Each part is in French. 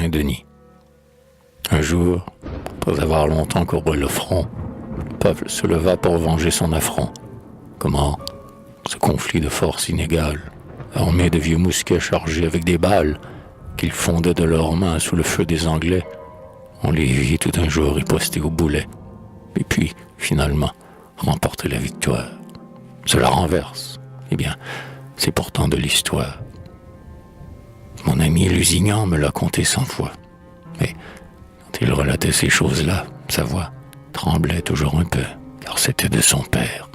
Saint-Denis. Un jour, après avoir longtemps courbé le front, le peuple se leva pour venger son affront. Comment ce conflit de forces inégales, armé de vieux mousquets chargés avec des balles, qu'ils fondaient de leurs mains sous le feu des Anglais, on les vit tout un jour riposter au boulet, et puis, finalement, remporter la victoire. Cela renverse. Eh bien, c'est pourtant de l'histoire. Mon ami Lusignan me l'a conté 100 fois. Mais quand il relatait ces choses-là, sa voix tremblait toujours un peu, car c'était de son père,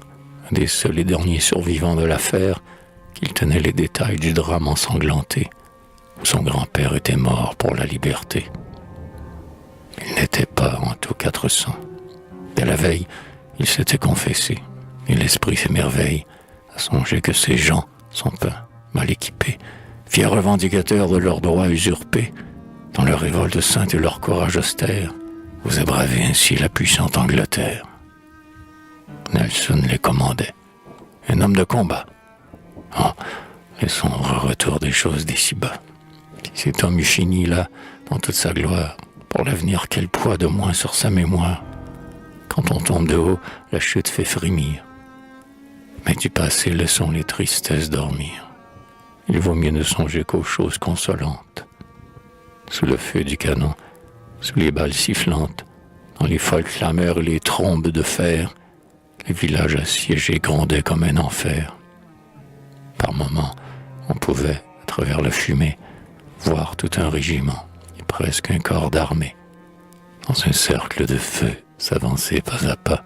un des seuls et derniers survivants de l'affaire, qu'il tenait les détails du drame ensanglanté, où son grand-père était mort pour la liberté. Il n'était pas en tout 400. Dès la veille, il s'était confessé, et l'esprit s'émerveille à songer que ces gens sont pas mal équipés, fiers revendicateurs de leurs droits usurpés, dans leur révolte sainte et leur courage austère, osaient braver ainsi la puissante Angleterre. Nelson les commandait, un homme de combat. Oh, les sombres retours des choses d'ici-bas. Si cet homme eût fini là, dans toute sa gloire, pour l'avenir, quel poids de moins sur sa mémoire. Quand on tombe de haut, la chute fait frémir. Mais du passé, laissons les tristesses dormir. Il vaut mieux ne songer qu'aux choses consolantes. Sous le feu du canon, sous les balles sifflantes, dans les folles clameurs et les trombes de fer, les villages assiégés grondaient comme un enfer. Par moments, on pouvait, à travers la fumée, voir tout un régiment, et presque un corps d'armée, dans un cercle de feu, s'avancer pas à pas,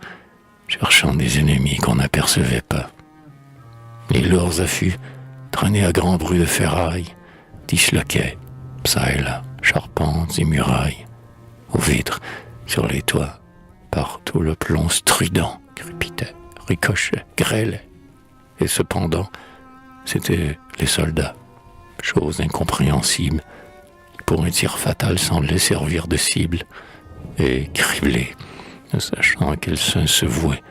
cherchant des ennemis qu'on n'apercevait pas. Les lourds affûts, traînés à grand bruit de ferraille, disloquaient, çà et là, charpentes et murailles. Aux vitres, sur les toits, partout le plomb strident crépitait, ricochait, grêlait. Et cependant, c'étaient les soldats, chose incompréhensible, qui pour un tir fatal semblaient servir de cible, et criblés, ne sachant à quel sein se vouer,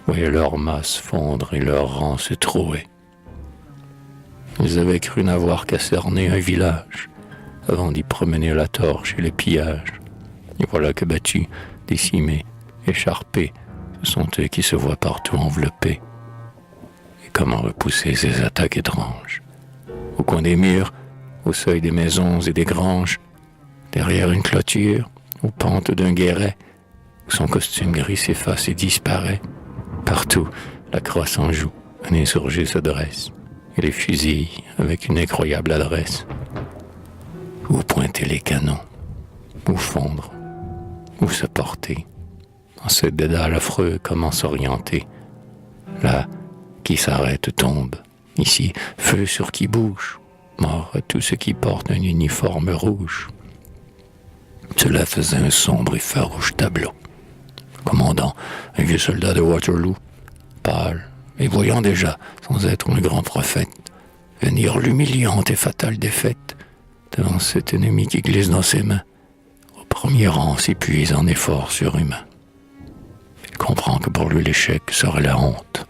voyaient leur masse fondre et leurs rangs se trouer. Ils avaient cru n'avoir qu'à cerner un village, avant d'y promener la torche et le pillage. Et voilà que battus, décimés, écharpés, ce sont eux qui se voient partout enveloppés. Et comment repousser ces attaques étranges? Au coin des murs, au seuil des maisons et des granges, derrière une clôture, aux pentes d'un guéret, où son costume gris s'efface et disparaît. Partout, la croix s'en joue, un insurgé se dresse, et les fusils avec une incroyable adresse. Où pointer les canons? Où fondre? Où se porter? En ce dédale affreux, comment s'orienter? Là, qui s'arrête tombe. Ici, feu sur qui bouge. Mort à tout ce qui porte un uniforme rouge. Cela faisait un sombre et farouche tableau. Le commandant, un vieux soldat de Waterloo, pâle, et voyant déjà, sans être un grand prophète, venir l'humiliante et fatale défaite devant cet ennemi qui glisse dans ses mains, au premier rang s'épuise en efforts surhumains. Il comprend que pour lui l'échec serait la honte,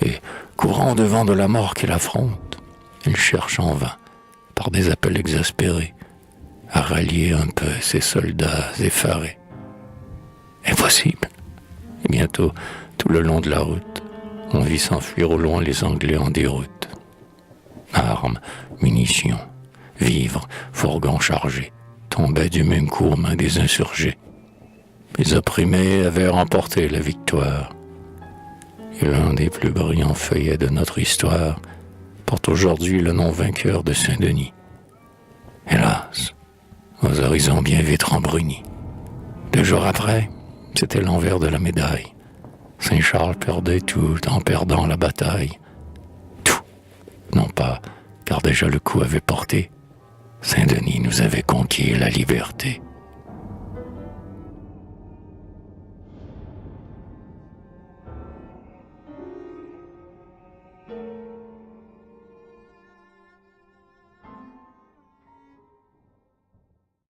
et, courant devant de la mort qu'il affronte, il cherche en vain, par des appels exaspérés, à rallier un peu ses soldats effarés. Impossible. Et bientôt, tout le long de la route, on vit s'enfuir au loin les Anglais en déroute. Armes, munitions, vivres, fourgons chargés, tombaient du même coup aux mains des insurgés. Les opprimés avaient remporté la victoire. Et l'un des plus brillants feuillets de notre histoire porte aujourd'hui le nom vainqueur de Saint-Denis. Hélas, aux horizons bien vite rembrunis. 2 jours après, c'était l'envers de la médaille. Saint-Charles perdait tout en perdant la bataille. Tout, non pas, car déjà le coup avait porté. Saint-Denis nous avait conquis la liberté.